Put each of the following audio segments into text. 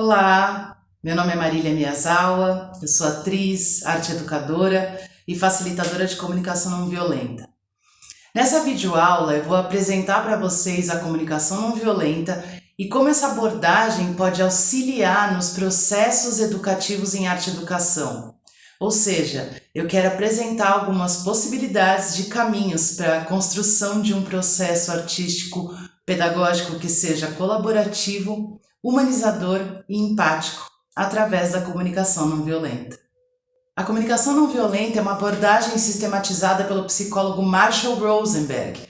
Olá, meu nome é Marília Miyazawa, eu sou atriz, arte educadora e facilitadora de comunicação não violenta. Nessa videoaula eu vou apresentar para vocês a comunicação não violenta e como essa abordagem pode auxiliar nos processos educativos em arte educação. Ou seja, eu quero apresentar algumas possibilidades de caminhos para a construção de um processo artístico pedagógico que seja colaborativo, humanizador e empático, através da comunicação não violenta. A comunicação não violenta é uma abordagem sistematizada pelo psicólogo Marshall Rosenberg,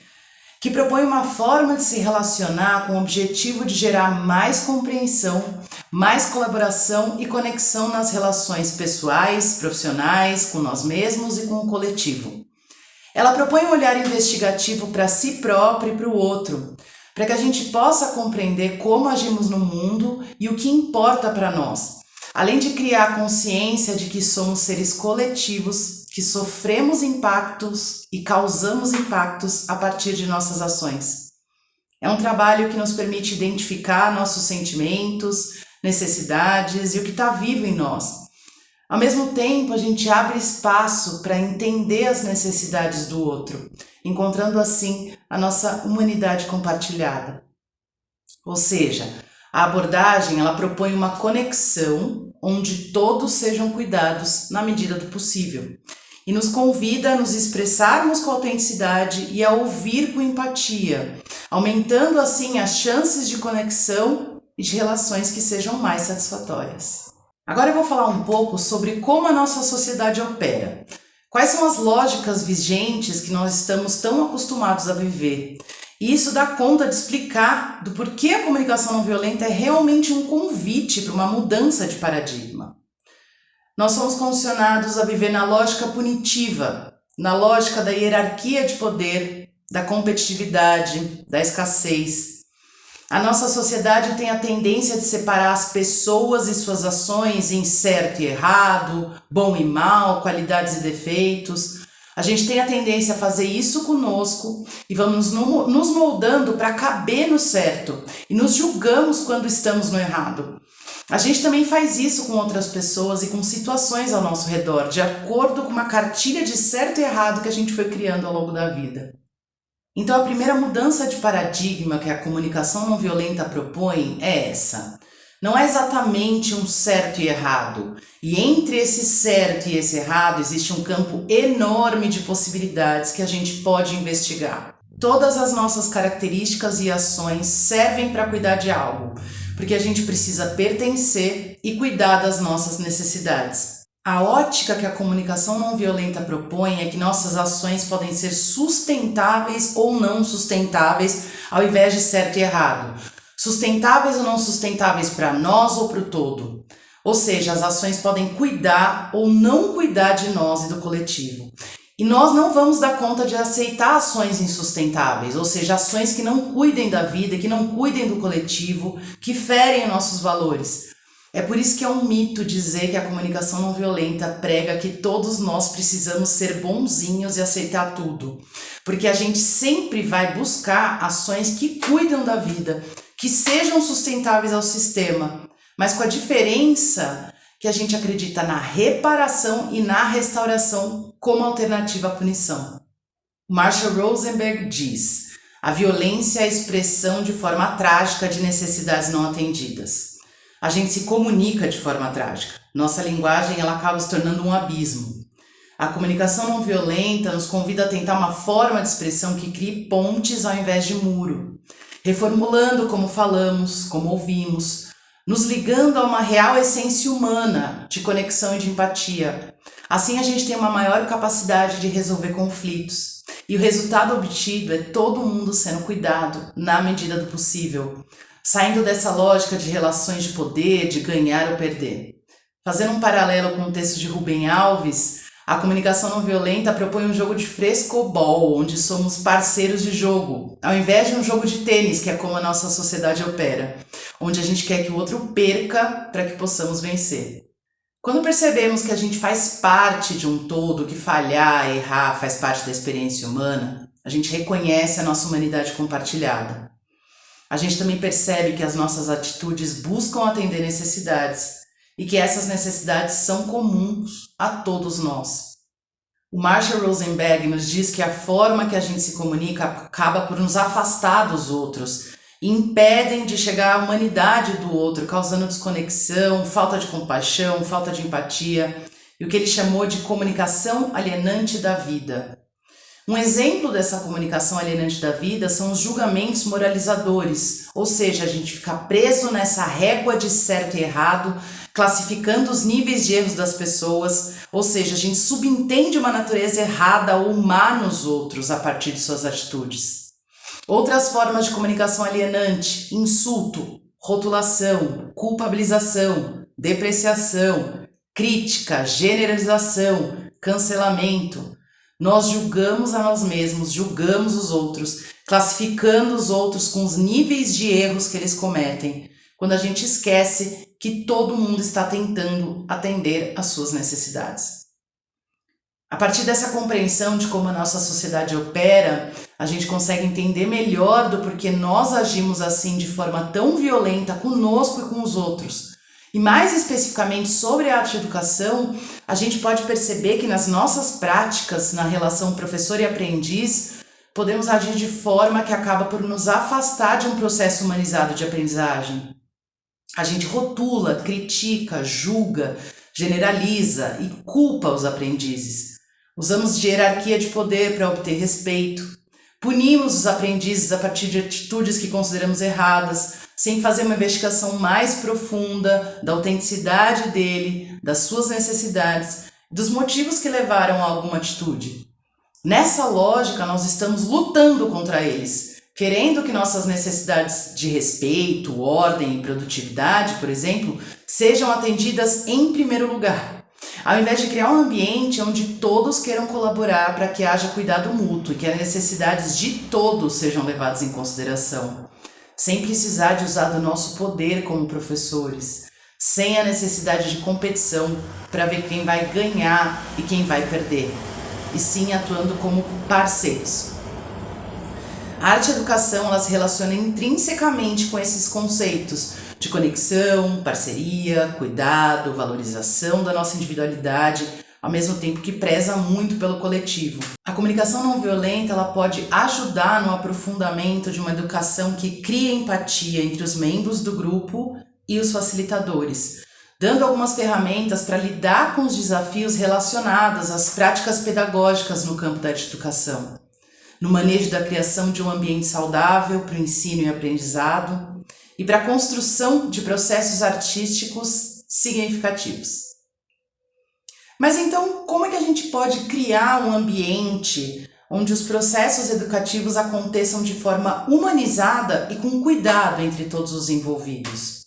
que propõe uma forma de se relacionar com o objetivo de gerar mais compreensão, mais colaboração e conexão nas relações pessoais, profissionais, com nós mesmos e com o coletivo. Ela propõe um olhar investigativo para si próprio e para o outro, para que a gente possa compreender como agimos no mundo e o que importa para nós, além de criar a consciência de que somos seres coletivos, que sofremos impactos e causamos impactos a partir de nossas ações. É um trabalho que nos permite identificar nossos sentimentos, necessidades e o que está vivo em nós. Ao mesmo tempo, a gente abre espaço para entender as necessidades do outro, encontrando assim a nossa humanidade compartilhada. Ou seja, a abordagem ela propõe uma conexão onde todos sejam cuidados na medida do possível e nos convida a nos expressarmos com autenticidade e a ouvir com empatia, aumentando assim as chances de conexão e de relações que sejam mais satisfatórias. Agora eu vou falar um pouco sobre como a nossa sociedade opera. Quais são as lógicas vigentes que nós estamos tão acostumados a viver? E isso dá conta de explicar do porquê a comunicação não violenta é realmente um convite para uma mudança de paradigma. Nós somos condicionados a viver na lógica punitiva, na lógica da hierarquia de poder, da competitividade, da escassez. A nossa sociedade tem a tendência de separar as pessoas e suas ações em certo e errado, bom e mal, qualidades e defeitos. A gente tem a tendência a fazer isso conosco e vamos nos moldando para caber no certo e nos julgamos quando estamos no errado. A gente também faz isso com outras pessoas e com situações ao nosso redor, de acordo com uma cartilha de certo e errado que a gente foi criando ao longo da vida. Então a primeira mudança de paradigma que a comunicação não violenta propõe é essa. Não é exatamente um certo e errado. E entre esse certo e esse errado existe um campo enorme de possibilidades que a gente pode investigar. Todas as nossas características e ações servem para cuidar de algo, porque a gente precisa pertencer e cuidar das nossas necessidades. A ótica que a comunicação não violenta propõe é que nossas ações podem ser sustentáveis ou não sustentáveis, ao invés de certo e errado. Sustentáveis ou não sustentáveis para nós ou para o todo. Ou seja, as ações podem cuidar ou não cuidar de nós e do coletivo. E nós não vamos dar conta de aceitar ações insustentáveis, ou seja, ações que não cuidem da vida, que não cuidem do coletivo, que ferem nossos valores. É por isso que é um mito dizer que a comunicação não violenta prega que todos nós precisamos ser bonzinhos e aceitar tudo. Porque a gente sempre vai buscar ações que cuidam da vida, que sejam sustentáveis ao sistema, mas com a diferença que a gente acredita na reparação e na restauração como alternativa à punição. Marshall Rosenberg diz: a violência é a expressão de forma trágica de necessidades não atendidas. A gente se comunica de forma trágica. Nossa linguagem ela acaba se tornando um abismo. A comunicação não violenta nos convida a tentar uma forma de expressão que crie pontes ao invés de muro, reformulando como falamos, como ouvimos, nos ligando a uma real essência humana de conexão e de empatia. Assim a gente tem uma maior capacidade de resolver conflitos. E o resultado obtido é todo mundo sendo cuidado na medida do possível, saindo dessa lógica de relações de poder, de ganhar ou perder. Fazendo um paralelo com o texto de Rubem Alves, a comunicação não violenta propõe um jogo de frescobol, onde somos parceiros de jogo, ao invés de um jogo de tênis, que é como a nossa sociedade opera, onde a gente quer que o outro perca para que possamos vencer. Quando percebemos que a gente faz parte de um todo, que falhar, errar faz parte da experiência humana, a gente reconhece a nossa humanidade compartilhada. A gente também percebe que as nossas atitudes buscam atender necessidades e que essas necessidades são comuns a todos nós. O Marshall Rosenberg nos diz que a forma que a gente se comunica acaba por nos afastar dos outros e impedem de chegar à humanidade do outro, causando desconexão, falta de compaixão, falta de empatia e o que ele chamou de comunicação alienante da vida. Um exemplo dessa comunicação alienante da vida são os julgamentos moralizadores, ou seja, a gente fica preso nessa régua de certo e errado, classificando os níveis de erros das pessoas, ou seja, a gente subentende uma natureza errada ou má nos outros a partir de suas atitudes. Outras formas de comunicação alienante: insulto, rotulação, culpabilização, depreciação, crítica, generalização, cancelamento. Nós julgamos a nós mesmos, julgamos os outros, classificando os outros com os níveis de erros que eles cometem, quando a gente esquece que todo mundo está tentando atender às suas necessidades. A partir dessa compreensão de como a nossa sociedade opera, a gente consegue entender melhor do porquê nós agimos assim de forma tão violenta conosco e com os outros. E mais especificamente sobre a arte-educação, a gente pode perceber que nas nossas práticas, na relação professor e aprendiz, podemos agir de forma que acaba por nos afastar de um processo humanizado de aprendizagem. A gente rotula, critica, julga, generaliza e culpa os aprendizes. Usamos de hierarquia de poder para obter respeito. Punimos os aprendizes a partir de atitudes que consideramos erradas, sem fazer uma investigação mais profunda da autenticidade dele, das suas necessidades, dos motivos que levaram a alguma atitude. Nessa lógica, nós estamos lutando contra eles, querendo que nossas necessidades de respeito, ordem e produtividade, por exemplo, sejam atendidas em primeiro lugar, ao invés de criar um ambiente onde todos queiram colaborar para que haja cuidado mútuo e que as necessidades de todos sejam levadas em consideração, sem precisar de usar do nosso poder como professores, sem a necessidade de competição para ver quem vai ganhar e quem vai perder, e sim atuando como parceiros. A arte-educação ela se relaciona intrinsecamente com esses conceitos de conexão, parceria, cuidado, valorização da nossa individualidade, ao mesmo tempo que preza muito pelo coletivo. A comunicação não violenta ela pode ajudar no aprofundamento de uma educação que cria empatia entre os membros do grupo e os facilitadores, dando algumas ferramentas para lidar com os desafios relacionados às práticas pedagógicas no campo da educação, no manejo da criação de um ambiente saudável para o ensino e aprendizado e para a construção de processos artísticos significativos. Mas então, como é que a gente pode criar um ambiente onde os processos educativos aconteçam de forma humanizada e com cuidado entre todos os envolvidos?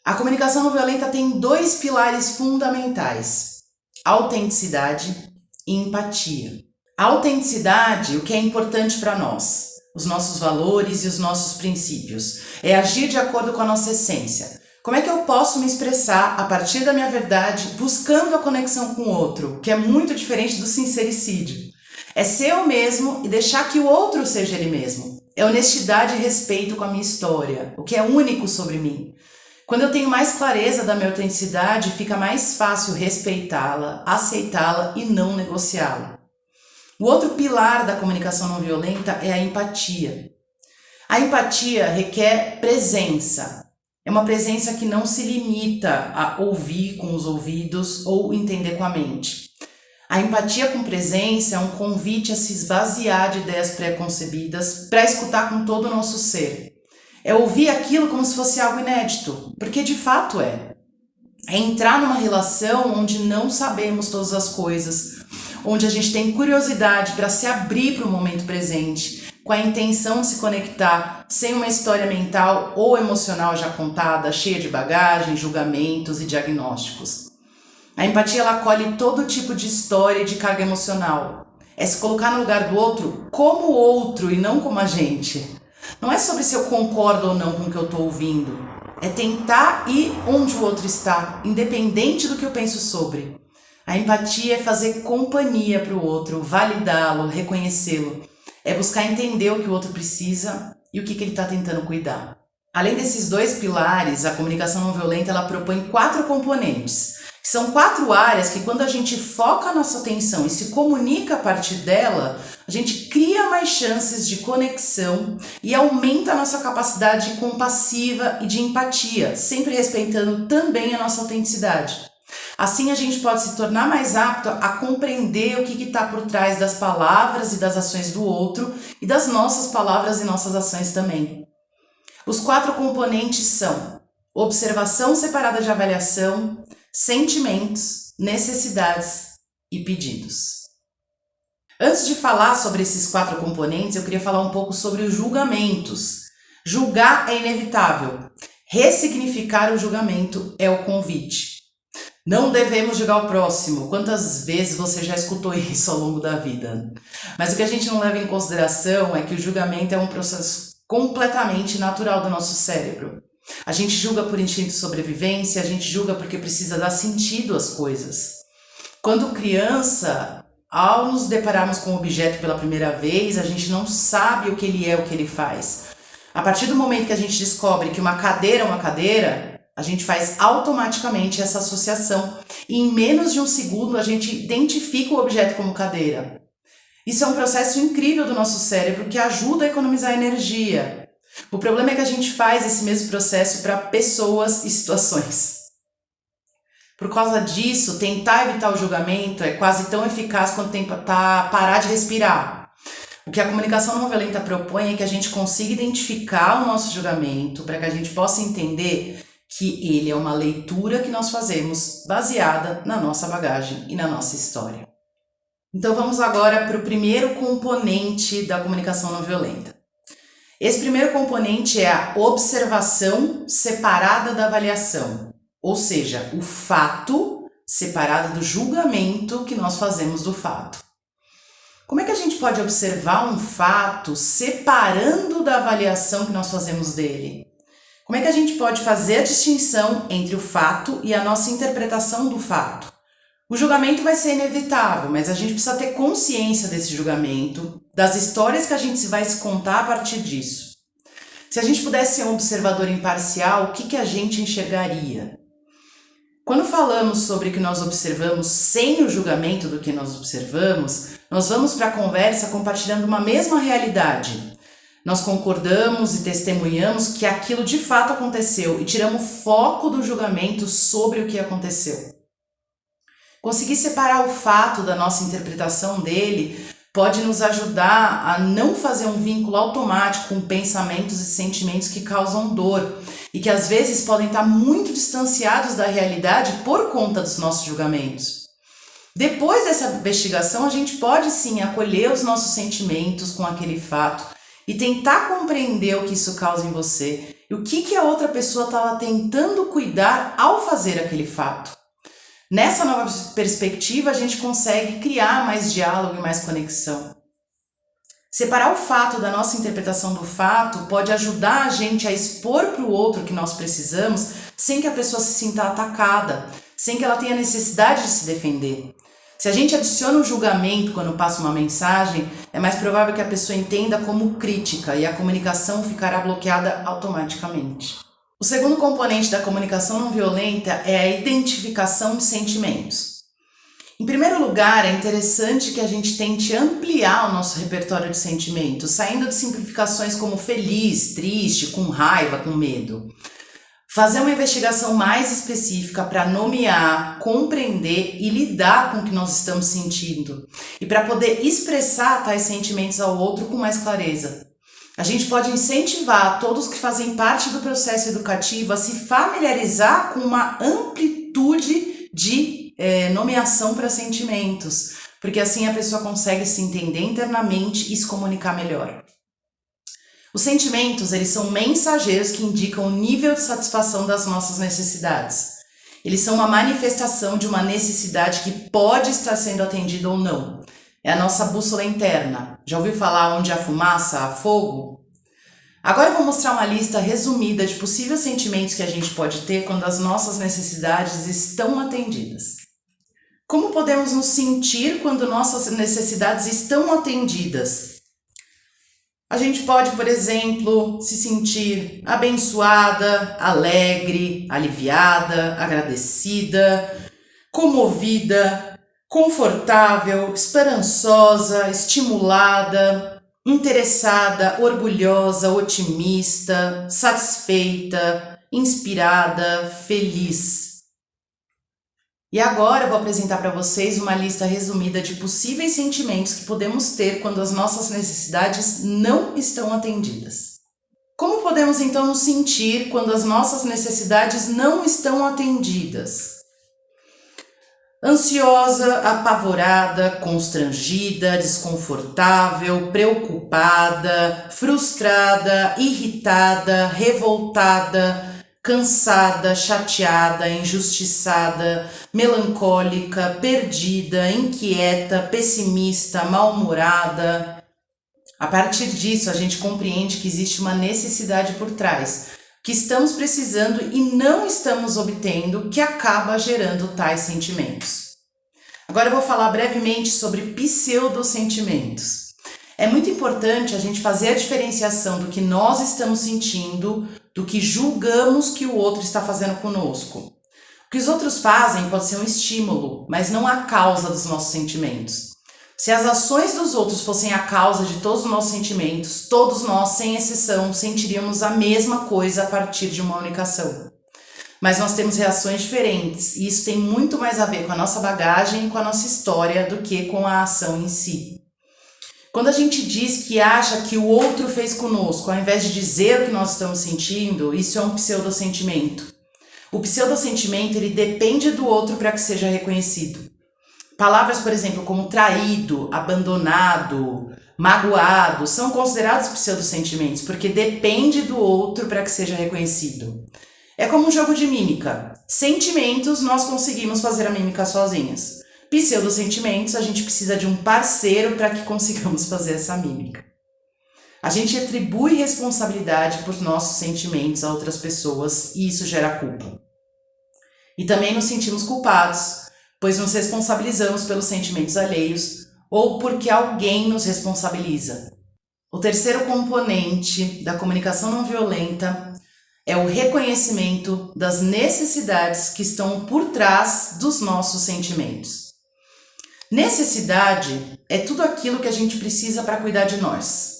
A comunicação não violenta tem 2 pilares fundamentais: autenticidade e empatia. A autenticidade, o que é importante para nós, os nossos valores e os nossos princípios, é agir de acordo com a nossa essência. Como é que eu posso me expressar a partir da minha verdade, buscando a conexão com o outro, que é muito diferente do sincericídio? É ser eu mesmo e deixar que o outro seja ele mesmo. É honestidade e respeito com a minha história, o que é único sobre mim. Quando eu tenho mais clareza da minha autenticidade, fica mais fácil respeitá-la, aceitá-la e não negociá-la. O outro pilar da comunicação não violenta é a empatia. A empatia requer presença. É uma presença que não se limita a ouvir com os ouvidos ou entender com a mente. A empatia com presença é um convite a se esvaziar de ideias pré-concebidas para escutar com todo o nosso ser. É ouvir aquilo como se fosse algo inédito, porque de fato é. É entrar numa relação onde não sabemos todas as coisas, onde a gente tem curiosidade para se abrir para o momento presente, com a intenção de se conectar, sem uma história mental ou emocional já contada, cheia de bagagem, julgamentos e diagnósticos. A empatia ela acolhe todo tipo de história e de carga emocional. É se colocar no lugar do outro como o outro e não como a gente. Não é sobre se eu concordo ou não com o que eu estou ouvindo. É tentar ir onde o outro está, independente do que eu penso sobre. A empatia é fazer companhia para o outro, validá-lo, reconhecê-lo. É buscar entender o que o outro precisa e o que ele está tentando cuidar. Além desses dois pilares, a comunicação não violenta ela propõe 4 componentes. São 4 áreas que quando a gente foca a nossa atenção e se comunica a partir dela, a gente cria mais chances de conexão e aumenta a nossa capacidade compassiva e de empatia, sempre respeitando também a nossa autenticidade. Assim a gente pode se tornar mais apto a compreender o que está por trás das palavras e das ações do outro e das nossas palavras e nossas ações também. Os 4 componentes são observação separada de avaliação, sentimentos, necessidades e pedidos. Antes de falar sobre esses 4 componentes, eu queria falar um pouco sobre os julgamentos. Julgar é inevitável. Ressignificar o julgamento é o convite. Não devemos julgar o próximo. Quantas vezes você já escutou isso ao longo da vida? Mas o que a gente não leva em consideração é que o julgamento é um processo completamente natural do nosso cérebro. A gente julga por instinto de sobrevivência, a gente julga porque precisa dar sentido às coisas. Quando criança, ao nos depararmos com um objeto pela primeira vez, a gente não sabe o que ele é, o que ele faz. A partir do momento que a gente descobre que uma cadeira é uma cadeira, a gente faz automaticamente essa associação e em menos de um segundo a gente identifica o objeto como cadeira. Isso é um processo incrível do nosso cérebro que ajuda a economizar energia. O problema é que a gente faz esse mesmo processo para pessoas e situações. Por causa disso, tentar evitar o julgamento é quase tão eficaz quanto tentar parar de respirar. O que a comunicação não violenta propõe é que a gente consiga identificar o nosso julgamento para que a gente possa entender que ele é uma leitura que nós fazemos baseada na nossa bagagem e na nossa história. Então vamos agora para o primeiro componente da comunicação não violenta. Esse primeiro componente é a observação separada da avaliação, ou seja, o fato separado do julgamento que nós fazemos do fato. Como é que a gente pode observar um fato separando da avaliação que nós fazemos dele? Como é que a gente pode fazer a distinção entre o fato e a nossa interpretação do fato? O julgamento vai ser inevitável, mas a gente precisa ter consciência desse julgamento, das histórias que a gente vai se contar a partir disso. Se a gente pudesse ser um observador imparcial, o que a gente enxergaria? Quando falamos sobre o que nós observamos sem o julgamento do que nós observamos, nós vamos para a conversa compartilhando uma mesma realidade. Nós concordamos e testemunhamos que aquilo de fato aconteceu e tiramos foco do julgamento sobre o que aconteceu. Conseguir separar o fato da nossa interpretação dele pode nos ajudar a não fazer um vínculo automático com pensamentos e sentimentos que causam dor e que às vezes podem estar muito distanciados da realidade por conta dos nossos julgamentos. Depois dessa investigação, a gente pode sim acolher os nossos sentimentos com aquele fato e tentar compreender o que isso causa em você e o que a outra pessoa estava tentando cuidar ao fazer aquele fato. Nessa nova perspectiva, a gente consegue criar mais diálogo e mais conexão. Separar o fato da nossa interpretação do fato pode ajudar a gente a expor para o outro o que nós precisamos sem que a pessoa se sinta atacada, sem que ela tenha necessidade de se defender. Se a gente adiciona o julgamento quando passa uma mensagem, é mais provável que a pessoa entenda como crítica e a comunicação ficará bloqueada automaticamente. O segundo componente da comunicação não violenta é a identificação de sentimentos. Em primeiro lugar, é interessante que a gente tente ampliar o nosso repertório de sentimentos, saindo de simplificações como feliz, triste, com raiva, com medo. Fazer uma investigação mais específica para nomear, compreender e lidar com o que nós estamos sentindo e para poder expressar tais sentimentos ao outro com mais clareza. A gente pode incentivar todos que fazem parte do processo educativo a se familiarizar com uma amplitude de nomeação para sentimentos, porque assim a pessoa consegue se entender internamente e se comunicar melhor. Os sentimentos, eles são mensageiros que indicam o nível de satisfação das nossas necessidades. Eles são uma manifestação de uma necessidade que pode estar sendo atendida ou não. É a nossa bússola interna. Já ouviu falar onde há fumaça, há fogo? Agora eu vou mostrar uma lista resumida de possíveis sentimentos que a gente pode ter quando as nossas necessidades estão atendidas. Como podemos nos sentir quando nossas necessidades estão atendidas? A gente pode, por exemplo, se sentir abençoada, alegre, aliviada, agradecida, comovida, confortável, esperançosa, estimulada, interessada, orgulhosa, otimista, satisfeita, inspirada, feliz. E agora eu vou apresentar para vocês uma lista resumida de possíveis sentimentos que podemos ter quando as nossas necessidades não estão atendidas. Como podemos então nos sentir quando as nossas necessidades não estão atendidas? Ansiosa, apavorada, constrangida, desconfortável, preocupada, frustrada, irritada, revoltada, cansada, chateada, injustiçada, melancólica, perdida, inquieta, pessimista, mal-humorada. A partir disso, a gente compreende que existe uma necessidade por trás, que estamos precisando e não estamos obtendo, que acaba gerando tais sentimentos. Agora eu vou falar brevemente sobre pseudosentimentos. É muito importante a gente fazer a diferenciação do que nós estamos sentindo, do que julgamos que o outro está fazendo conosco. O que os outros fazem pode ser um estímulo, mas não a causa dos nossos sentimentos. Se as ações dos outros fossem a causa de todos os nossos sentimentos, todos nós, sem exceção, sentiríamos a mesma coisa a partir de uma única ação. Mas nós temos reações diferentes e isso tem muito mais a ver com a nossa bagagem e com a nossa história do que com a ação em si. Quando a gente diz que acha que o outro fez conosco, ao invés de dizer o que nós estamos sentindo, isso é um pseudossentimento. O pseudossentimento, ele depende do outro para que seja reconhecido. Palavras, por exemplo, como traído, abandonado, magoado, são considerados pseudosentimentos, porque depende do outro para que seja reconhecido. É como um jogo de mímica. Sentimentos, nós conseguimos fazer a mímica sozinhas. Pseudosentimentos, a gente precisa de um parceiro para que consigamos fazer essa mímica. A gente atribui responsabilidade por nossos sentimentos a outras pessoas e isso gera culpa. E também nos sentimos culpados, pois nos responsabilizamos pelos sentimentos alheios ou porque alguém nos responsabiliza. O terceiro componente da comunicação não violenta é o reconhecimento das necessidades que estão por trás dos nossos sentimentos. Necessidade é tudo aquilo que a gente precisa para cuidar de nós.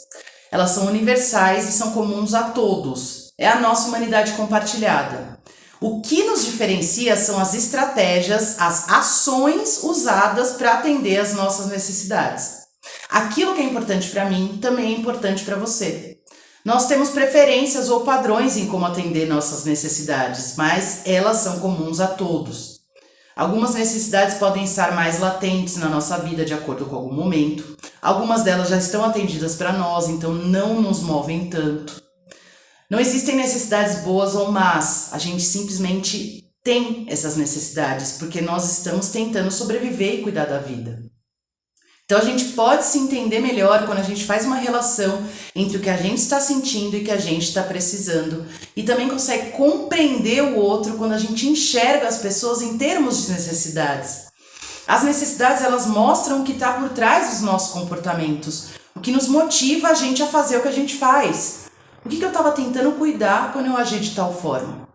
Elas são universais e são comuns a todos. É a nossa humanidade compartilhada. O que nos diferencia são as estratégias, as ações usadas para atender às nossas necessidades. Aquilo que é importante para mim também é importante para você. Nós temos preferências ou padrões em como atender nossas necessidades, mas elas são comuns a todos. Algumas necessidades podem estar mais latentes na nossa vida de acordo com algum momento. Algumas delas já estão atendidas para nós, então não nos movem tanto. Não existem necessidades boas ou más, a gente simplesmente tem essas necessidades, porque nós estamos tentando sobreviver e cuidar da vida. Então a gente pode se entender melhor quando a gente faz uma relação entre o que a gente está sentindo e o que a gente está precisando. E também consegue compreender o outro quando a gente enxerga as pessoas em termos de necessidades. As necessidades, elas mostram o que está por trás dos nossos comportamentos, o que nos motiva a gente a fazer o que a gente faz. O que eu estava tentando cuidar quando eu agi de tal forma?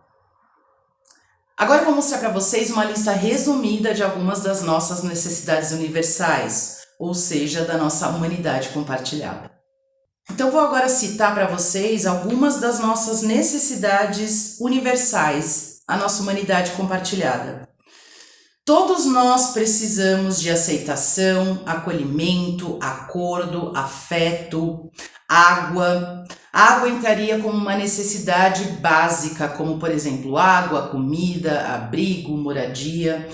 Agora eu vou mostrar para vocês uma lista resumida de algumas das nossas necessidades universais, ou seja, da nossa humanidade compartilhada. Então vou agora citar para vocês algumas das nossas necessidades universais, a nossa humanidade compartilhada. Todos nós precisamos de aceitação, acolhimento, acordo, afeto, água. A água entraria como uma necessidade básica, como por exemplo água, comida, abrigo, moradia.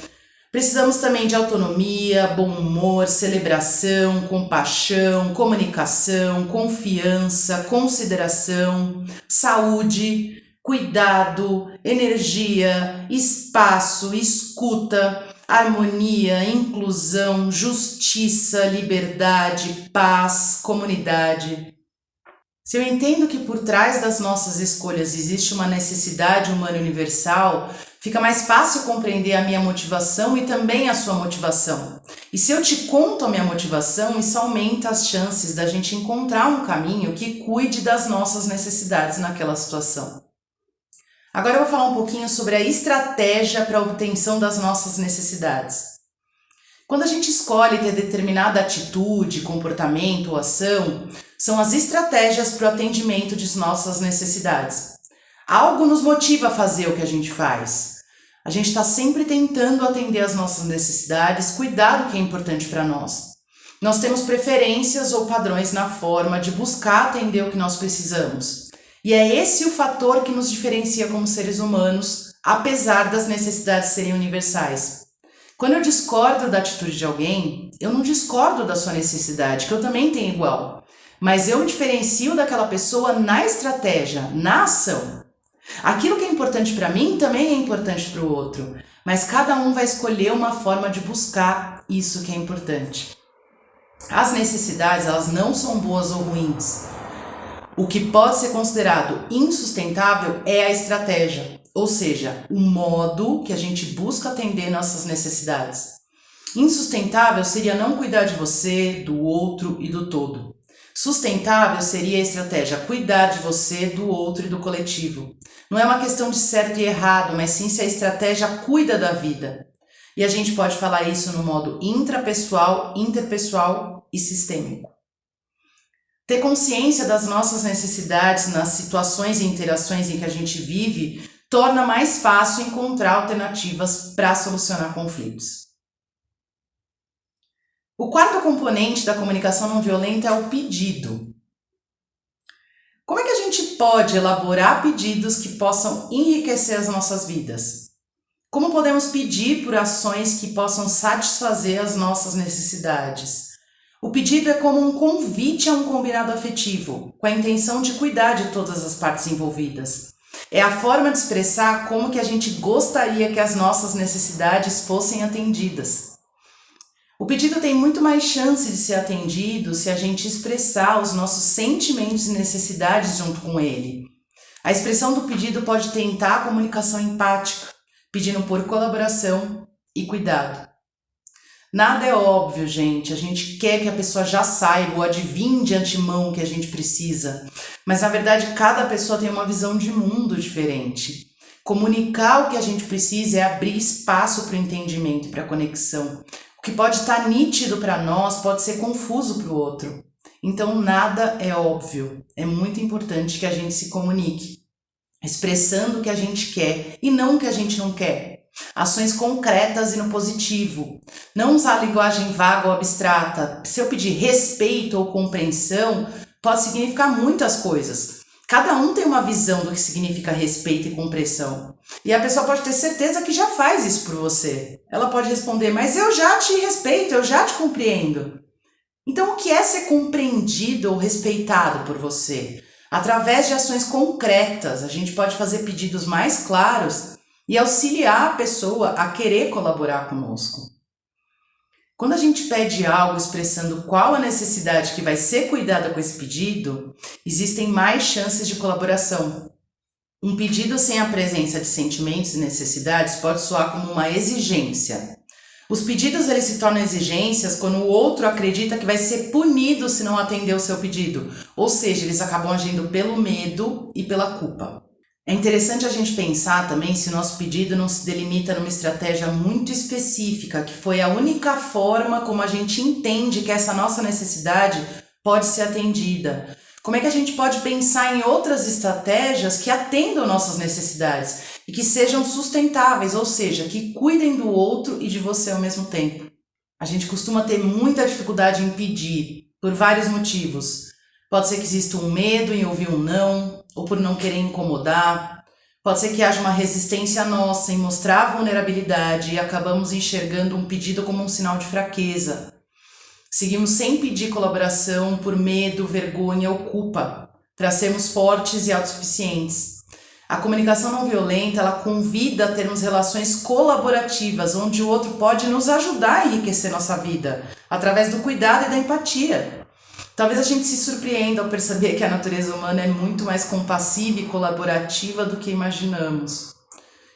Precisamos também de autonomia, bom humor, celebração, compaixão, comunicação, confiança, consideração, saúde, cuidado, energia, espaço, escuta, harmonia, inclusão, justiça, liberdade, paz, comunidade. Se eu entendo que por trás das nossas escolhas existe uma necessidade humana universal, fica mais fácil compreender a minha motivação e também a sua motivação. E se eu te conto a minha motivação, isso aumenta as chances da gente encontrar um caminho que cuide das nossas necessidades naquela situação. Agora eu vou falar um pouquinho sobre a estratégia para a obtenção das nossas necessidades. Quando a gente escolhe ter determinada atitude, comportamento ou ação, são as estratégias para o atendimento de nossas necessidades. Algo nos motiva a fazer o que a gente faz. A gente está sempre tentando atender às nossas necessidades, cuidar do que é importante para nós. Nós temos preferências ou padrões na forma de buscar atender o que nós precisamos. E é esse o fator que nos diferencia como seres humanos, apesar das necessidades serem universais. Quando eu discordo da atitude de alguém, eu não discordo da sua necessidade, que eu também tenho igual. Mas eu me diferencio daquela pessoa na estratégia, na ação. Aquilo que é importante para mim também é importante para o outro, mas cada um vai escolher uma forma de buscar isso que é importante. As necessidades, elas não são boas ou ruins. O que pode ser considerado insustentável é a estratégia, ou seja, o modo que a gente busca atender nossas necessidades. Insustentável seria não cuidar de você, do outro e do todo. Sustentável seria a estratégia cuidar de você, do outro e do coletivo. Não é uma questão de certo e errado, mas sim se a estratégia cuida da vida. E a gente pode falar isso no modo intrapessoal, interpessoal e sistêmico. Ter consciência das nossas necessidades nas situações e interações em que a gente vive torna mais fácil encontrar alternativas para solucionar conflitos. O quarto componente da comunicação não violenta é o pedido. Como é que a gente pode elaborar pedidos que possam enriquecer as nossas vidas? Como podemos pedir por ações que possam satisfazer as nossas necessidades? O pedido é como um convite a um combinado afetivo, com a intenção de cuidar de todas as partes envolvidas. É a forma de expressar como que a gente gostaria que as nossas necessidades fossem atendidas. O pedido tem muito mais chance de ser atendido se a gente expressar os nossos sentimentos e necessidades junto com ele. A expressão do pedido pode tentar a comunicação empática, pedindo por colaboração e cuidado. Nada é óbvio, gente. A gente quer que a pessoa já saiba ou adivinhe de antemão o que a gente precisa. Mas, na verdade, cada pessoa tem uma visão de mundo diferente. Comunicar o que a gente precisa é abrir espaço para o entendimento e para a conexão. O que pode estar nítido para nós pode ser confuso para o outro. Então, nada é óbvio. É muito importante que a gente se comunique, expressando o que a gente quer e não o que a gente não quer. Ações concretas e no positivo. Não usar linguagem vaga ou abstrata. Se eu pedir respeito ou compreensão, pode significar muitas coisas. Cada um tem uma visão do que significa respeito e compreensão. E a pessoa pode ter certeza que já faz isso por você. Ela pode responder, mas eu já te respeito, eu já te compreendo. Então, o que é ser compreendido ou respeitado por você? Através de ações concretas, a gente pode fazer pedidos mais claros e auxiliar a pessoa a querer colaborar conosco. Quando a gente pede algo expressando qual a necessidade que vai ser cuidada com esse pedido, existem mais chances de colaboração. Um pedido sem a presença de sentimentos e necessidades pode soar como uma exigência. Os pedidos eles se tornam exigências quando o outro acredita que vai ser punido se não atender o seu pedido, ou seja, eles acabam agindo pelo medo e pela culpa. É interessante a gente pensar também se o nosso pedido não se delimita numa estratégia muito específica, que foi a única forma como a gente entende que essa nossa necessidade pode ser atendida. Como é que a gente pode pensar em outras estratégias que atendam nossas necessidades e que sejam sustentáveis, ou seja, que cuidem do outro e de você ao mesmo tempo? A gente costuma ter muita dificuldade em pedir, por vários motivos. Pode ser que exista um medo em ouvir um não, ou por não querer incomodar. Pode ser que haja uma resistência nossa em mostrar vulnerabilidade e acabamos enxergando um pedido como um sinal de fraqueza. Seguimos sem pedir colaboração por medo, vergonha ou culpa, para sermos fortes e autossuficientes. A comunicação não violenta, ela convida a termos relações colaborativas, onde o outro pode nos ajudar a enriquecer nossa vida, através do cuidado e da empatia. Talvez a gente se surpreenda ao perceber que a natureza humana é muito mais compassiva e colaborativa do que imaginamos.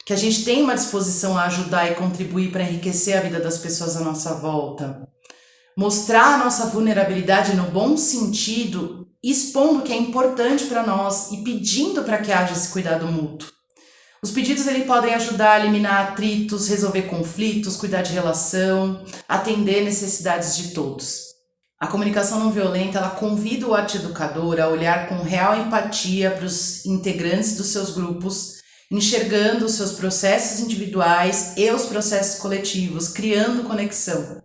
Que a gente tem uma disposição a ajudar e contribuir para enriquecer a vida das pessoas à nossa volta. Mostrar a nossa vulnerabilidade no bom sentido, expondo o que é importante para nós e pedindo para que haja esse cuidado mútuo. Os pedidos podem ajudar a eliminar atritos, resolver conflitos, cuidar de relação, atender necessidades de todos. A comunicação não violenta, ela convida o arte educador a olhar com real empatia para os integrantes dos seus grupos, enxergando os seus processos individuais e os processos coletivos, criando conexão.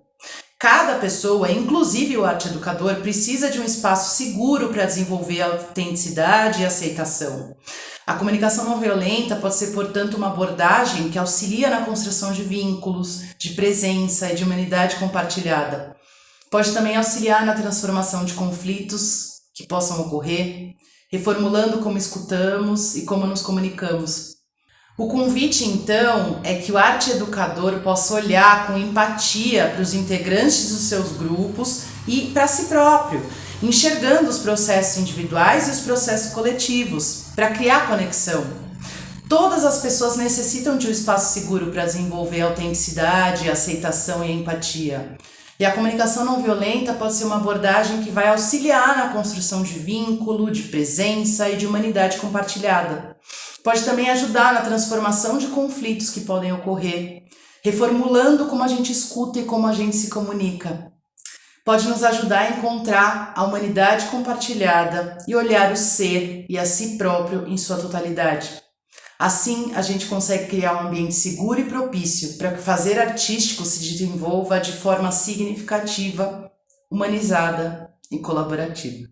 Cada pessoa, inclusive o arte educador, precisa de um espaço seguro para desenvolver a autenticidade e a aceitação. A comunicação não violenta pode ser, portanto, uma abordagem que auxilia na construção de vínculos, de presença e de humanidade compartilhada. Pode também auxiliar na transformação de conflitos que possam ocorrer, reformulando como escutamos e como nos comunicamos. O convite, então, é que o arte educador possa olhar com empatia para os integrantes dos seus grupos e para si próprio, enxergando os processos individuais e os processos coletivos, para criar conexão. Todas as pessoas necessitam de um espaço seguro para desenvolver a autenticidade, a aceitação e a empatia. E a comunicação não violenta pode ser uma abordagem que vai auxiliar na construção de vínculo, de presença e de humanidade compartilhada. Pode também ajudar na transformação de conflitos que podem ocorrer, reformulando como a gente escuta e como a gente se comunica. Pode nos ajudar a encontrar a humanidade compartilhada e olhar o ser e a si próprio em sua totalidade. Assim, a gente consegue criar um ambiente seguro e propício para que o fazer artístico se desenvolva de forma significativa, humanizada e colaborativa.